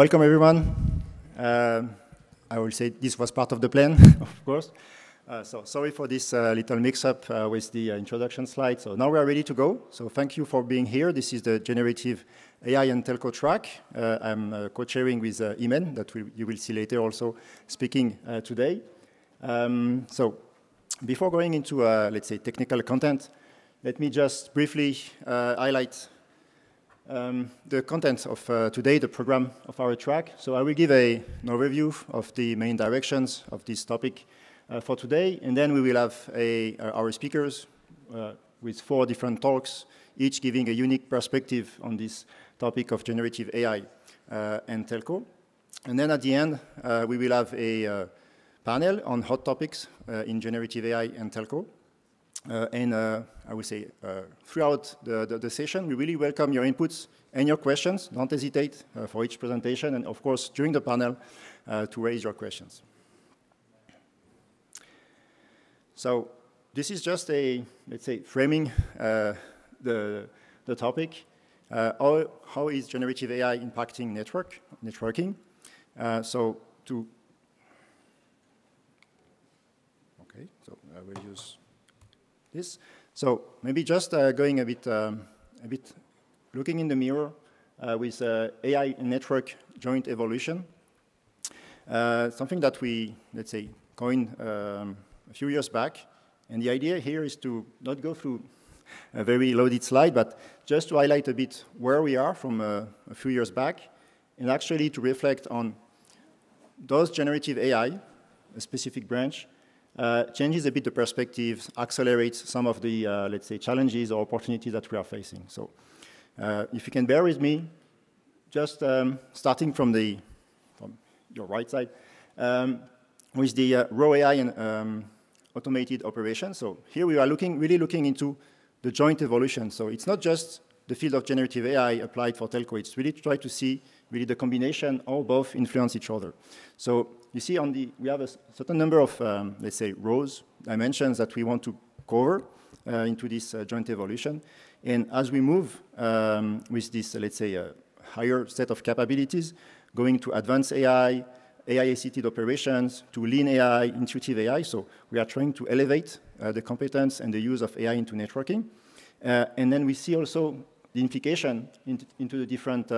welcome everyone. I will say this was part of the plan, of course. So sorry for this little mix-up with the introduction slide. So now we are ready to go. So thank you for being here. This is the Generative AI and Telco track. I'm co-chairing with Imen, that you will see later also speaking today. So before going into, let's say, technical content, let me just briefly highlight the content of today, the program of our track. So I will give an overview of the main directions of this topic for today, and then we will have our speakers with 4 different talks, each giving a unique perspective on this topic of generative AI and telco. And then at the end, we will have a panel on hot topics in generative AI and telco. I would say throughout the session, we really welcome your inputs and your questions. Don't hesitate for each presentation, and of course, during the panel, to raise your questions. So this is just a, let's say, framing the topic. How is generative AI impacting networking? Okay, so I will use this. So maybe just going a bit looking in the mirror with AI and network joint evolution. Something that we, let's say, coined a few years back. And the idea here is to not go through a very loaded slide, but just to highlight a bit where we are from a few years back, and actually to reflect on those generative AI, a specific branch, changes a bit the perspectives, accelerates some of the, let's say, challenges or opportunities that we are facing. So if you can bear with me, just starting from your right side, with the raw AI and automated operations. So here we are really looking into the joint evolution. So it's not just the field of generative AI applied for telco, it's really to try to see really the combination or both influence each other. So you see we have a certain number of, let's say, rows, dimensions that we want to cover into this joint evolution. And as we move with this, let's say, higher set of capabilities, going to advanced AI, AI-assisted operations, to lean AI, intuitive AI. So we are trying to elevate the competence and the use of AI into networking. And then we see also the implication into the different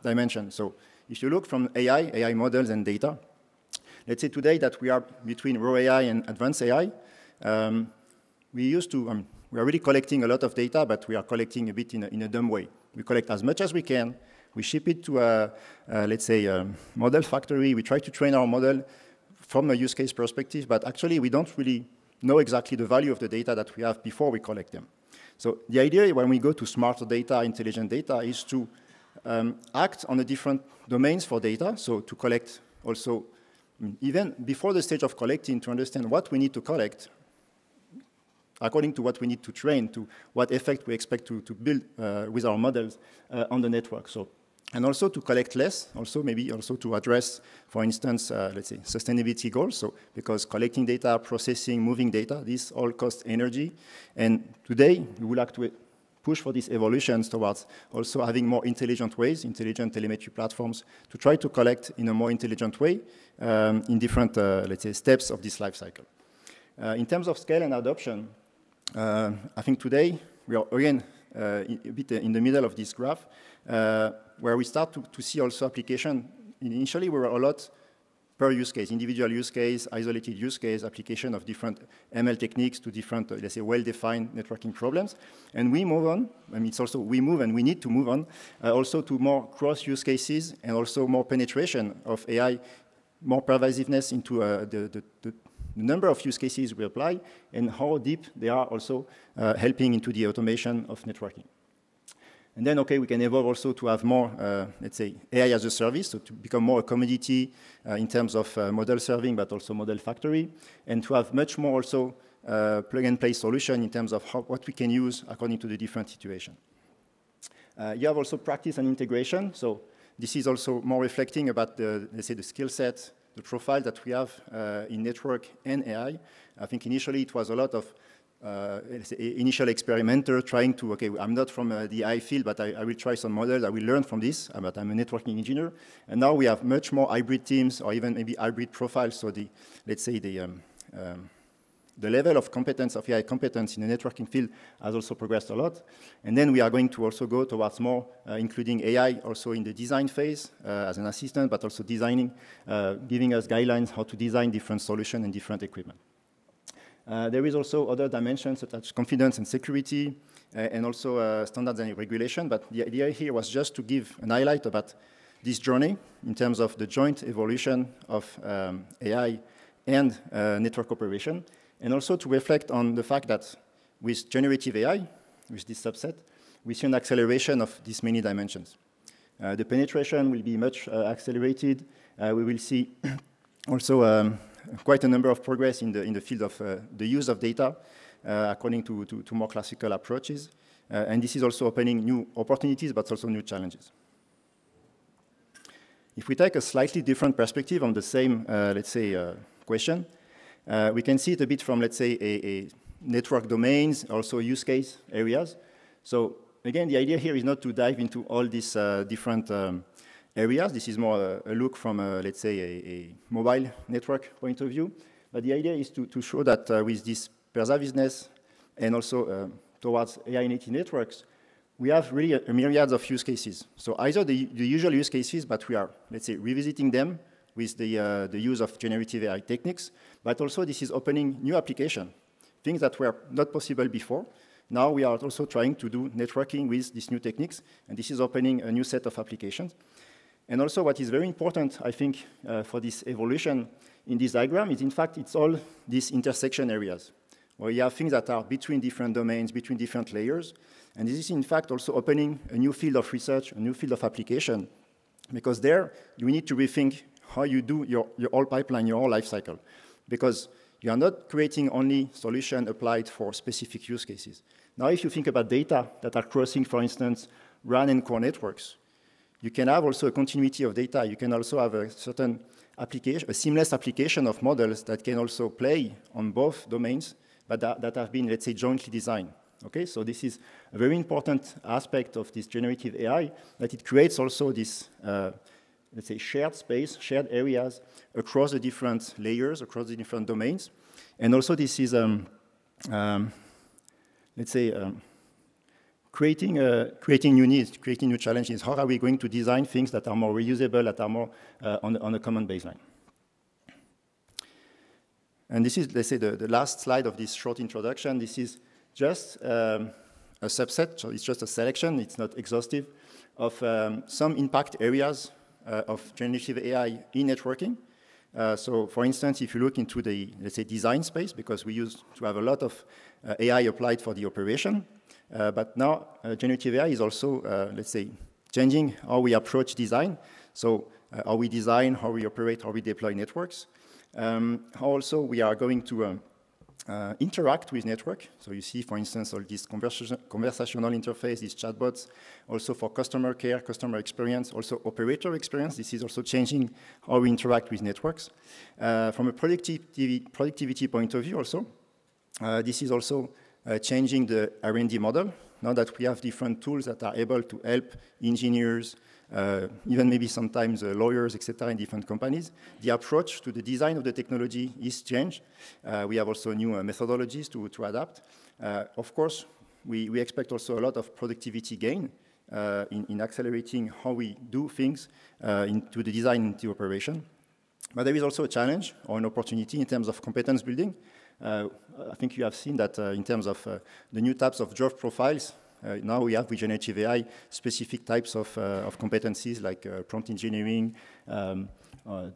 dimensions. So if you look from AI models and data, let's say today that we are between raw AI and advanced AI, we are really collecting a lot of data, but we are collecting a bit in a dumb way. We collect as much as we can. We ship it to let's say, a model factory. We try to train our model from a use case perspective, but actually we don't really know exactly the value of the data that we have before we collect them. So the idea when we go to smarter data, intelligent data, is to act on the different domains for data, so to collect also, even before the stage of collecting, to understand what we need to collect, according to what we need to train, to what effect we expect to build with our models on the network. So, and also to collect less, maybe to address, for instance, let's say, sustainability goals. So, because collecting data, processing, moving data, this all costs energy. And today, we would like to push for these evolutions towards also having more intelligent ways, intelligent telemetry platforms, to try to collect in a more intelligent way in different, let's say, steps of this life cycle. In terms of scale and adoption, I think today we are again a bit in the middle of this graph, where we start to see also application. Initially, we were a lot per use case, individual use case, isolated use case, application of different ML techniques to different, let's say, well-defined networking problems. And we move on. I mean, it's also we move and we need to move on also to more cross-use cases and also more penetration of AI, more pervasiveness into the number of use cases we apply and how deep they are also helping into the automation of networking. And then, okay, we can evolve also to have more, let's say, AI as a service, so to become more a commodity in terms of model serving, but also model factory, and to have much more also plug-and-play solution in terms of what we can use according to the different situation. You have also practice and integration. So this is also more reflecting about the, let's say, the skill set, the profile that we have in network and AI. I think initially it was a lot of initial experimenter trying to, okay, I'm not from the AI field, but I will try some models, I will learn from this, but I'm a networking engineer. And now we have much more hybrid teams or even maybe hybrid profiles. So let's say the level of competence, of AI competence in the networking field has also progressed a lot. And then we are going to also go towards more, including AI also in the design phase as an assistant, but also designing, giving us guidelines how to design different solutions and different equipment. There is also other dimensions such as confidence and security, and also standards and regulation. But the idea here was just to give an highlight about this journey in terms of the joint evolution of AI and network operation, and also to reflect on the fact that with generative AI, with this subset, we see an acceleration of these many dimensions. The penetration will be much accelerated. We will see also quite a number of progress in the field of the use of data according to more classical approaches. And this is also opening new opportunities, but also new challenges. If we take a slightly different perspective on the same, let's say, question, we can see it a bit from, let's say, a network domains, also use case areas. So again, the idea here is not to dive into all these different areas. This is more a look from, let's say, a mobile network point of view. But the idea is to show that with this pervasiveness and also towards AI-native networks, we have really a myriad of use cases. So either the usual use cases, but we are, let's say, revisiting them with the use of generative AI techniques, but also this is opening new applications, things that were not possible before. Now we are also trying to do networking with these new techniques, and this is opening a new set of applications. And also what is very important, I think, for this evolution in this diagram is, in fact, it's all these intersection areas, where you have things that are between different domains, between different layers. And this is, in fact, also opening a new field of research, a new field of application, because there you need to rethink how you do your whole pipeline, your whole life cycle, because you are not creating only solutions applied for specific use cases. Now, if you think about data that are crossing, for instance, RAN and core networks, you can have also a continuity of data. You can also have a certain application, a seamless application of models that can also play on both domains, but that have been, let's say, jointly designed. Okay, so this is a very important aspect of this generative AI, that it creates also this, let's say, shared space, shared areas across the different layers, across the different domains. And also this is, let's say, creating new needs, creating new challenges. How are we going to design things that are more reusable, that are more on a common baseline? And this is, let's say, the last slide of this short introduction. This is just a subset, so it's just a selection, it's not exhaustive, of some impact areas of generative AI in networking. So for instance, if you look into the, let's say, design space, because we used to have a lot of AI applied for the operation, but now generative AI is also, let's say, changing how we approach design. So how we design, how we operate, how we deploy networks. How also we are going to interact with network. So you see, for instance, all this conversational interface, these chatbots, also for customer care, customer experience, also operator experience. This is also changing how we interact with networks. From a productivity point of view also, this is also changing the R&D model. Now that we have different tools that are able to help engineers, even maybe sometimes lawyers, etc., in different companies, the approach to the design of the technology is changed. We have also new methodologies to adapt. Of course, we expect also a lot of productivity gain in accelerating how we do things into the design, into operation. But there is also a challenge or an opportunity in terms of competence building. I think you have seen that in terms of the new types of job profiles. Now we have with generative AI specific types of competencies like prompt engineering,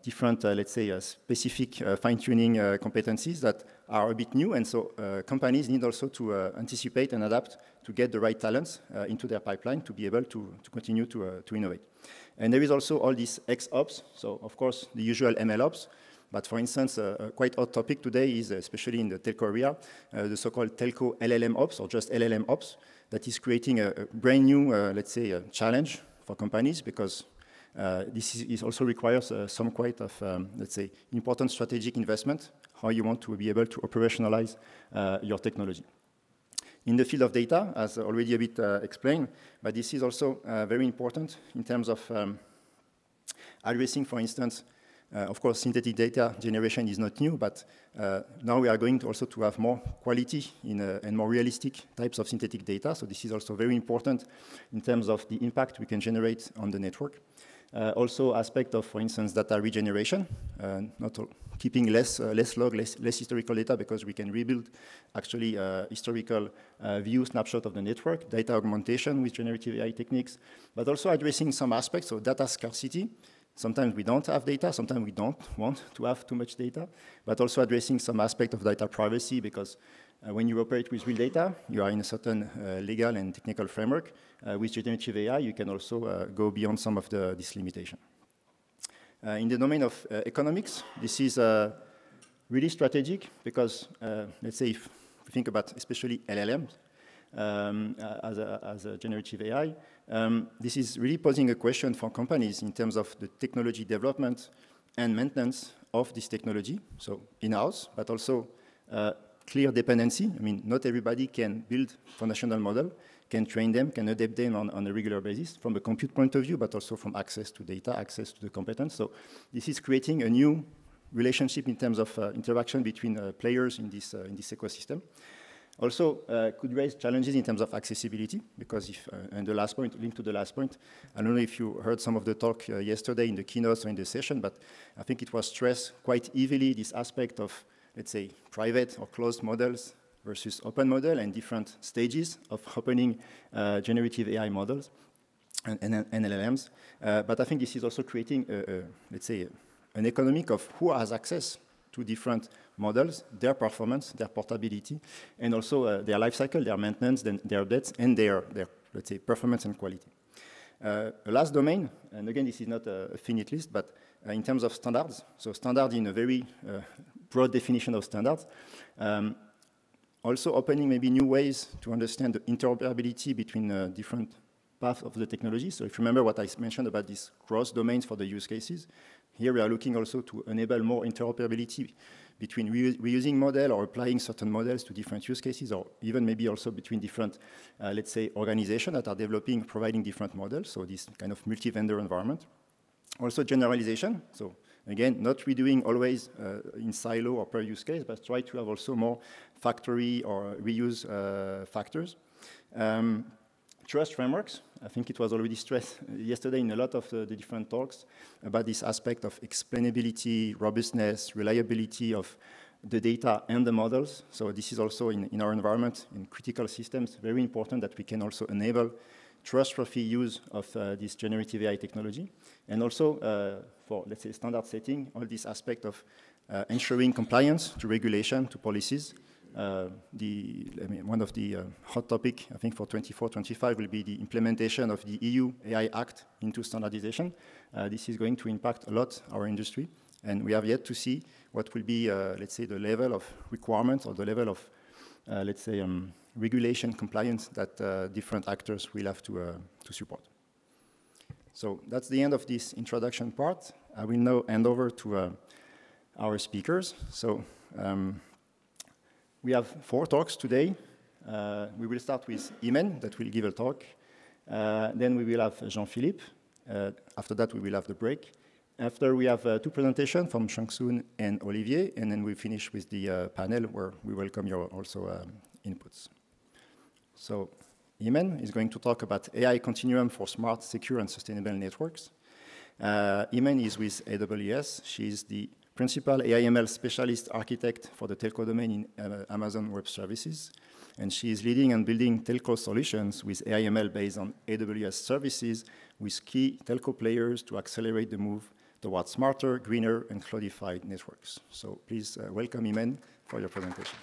different, let's say, specific fine-tuning competencies that are a bit new. And so companies need also to anticipate and adapt to get the right talents into their pipeline to be able to continue to innovate. And there is also all these XOps. So, of course, the usual MLOps. But for instance, a quite hot topic today is, especially in the telco area, the so-called telco LLM ops, or just LLM ops, that is creating a brand new, let's say, challenge for companies, because This also requires some quite of, let's say, important strategic investment, how you want to be able to operationalize your technology. In the field of data, as already a bit explained, but this is also very important in terms of addressing, for instance, of course, synthetic data generation is not new, but now we are going to also to have more quality and more realistic types of synthetic data. So this is also very important in terms of the impact we can generate on the network. Also aspect of, for instance, data regeneration, not keeping less log, less historical data, because we can rebuild actually historical view snapshot of the network, data augmentation with generative AI techniques, but also addressing some aspects of data scarcity. Sometimes we don't have data, sometimes we don't want to have too much data, but also addressing some aspect of data privacy, because when you operate with real data, you are in a certain legal and technical framework. With generative AI, you can also go beyond some of this limitation. In the domain of economics, this is really strategic, because let's say if we think about especially LLMs as a generative AI, this is really posing a question for companies in terms of the technology development and maintenance of this technology, so in-house, but also clear dependency. I mean, not everybody can build foundational model, can train them, can adapt them on a regular basis from a compute point of view, but also from access to data, access to the competence. So this is creating a new relationship in terms of interaction between players in this ecosystem. Also, could raise challenges in terms of accessibility, because if, and the last point, linked to the last point, I don't know if you heard some of the talk yesterday in the keynotes or in the session, but I think it was stressed quite heavily, this aspect of, let's say, private or closed models versus open model and different stages of opening generative AI models and LLMs. But I think this is also creating, let's say, an economic of who has access to different models, their performance, their portability, and also their life cycle, their maintenance, their updates, and their, let's say, performance and quality. Last domain, and again, this is not a finite list, but in terms of standards, so standard in a very broad definition of standards, also opening maybe new ways to understand the interoperability between different paths of the technology. So if you remember what I mentioned about these cross domains for the use cases, here we are looking also to enable more interoperability between reusing model or applying certain models to different use cases, or even maybe also between different, let's say, organizations that are developing, providing different models, so this kind of multi-vendor environment. Also generalization, so again, not redoing always in silo or per use case, but try to have also more factory or reuse factors. Trust frameworks, I think it was already stressed yesterday in a lot of the different talks about this aspect of explainability, robustness, reliability of the data and the models. So this is also in our environment, in critical systems, very important that we can also enable trust-worthy use of this generative AI technology. And also for, let's say, standard setting, all this aspect of ensuring compliance to regulation, to policies. One of the hot topic, I think, for 24-25 will be the implementation of the EU AI Act into standardization. This is going to impact a lot our industry, and we have yet to see what will be, let's say, the level of requirements or the level of, let's say, regulation compliance that different actors will have to support. So that's the end of this introduction part. I will now hand over to our speakers. So. We have 4 talks today. We will start with Imen, that will give a talk. Then we will have Jean-Philippe. After that, we will have the break. After, we have 2 presentations from Shang-Soon and Olivier, and then we finish with the panel where we welcome your also inputs. So Imen is going to talk about AI continuum for smart, secure, and sustainable networks. Imen is with AWS. She is the principal AI/ML specialist architect for the telco domain in Amazon Web Services. And she is leading and building telco solutions with AI/ML based on AWS services with key telco players to accelerate the move towards smarter, greener, and cloudified networks. So please welcome Imen for your presentation.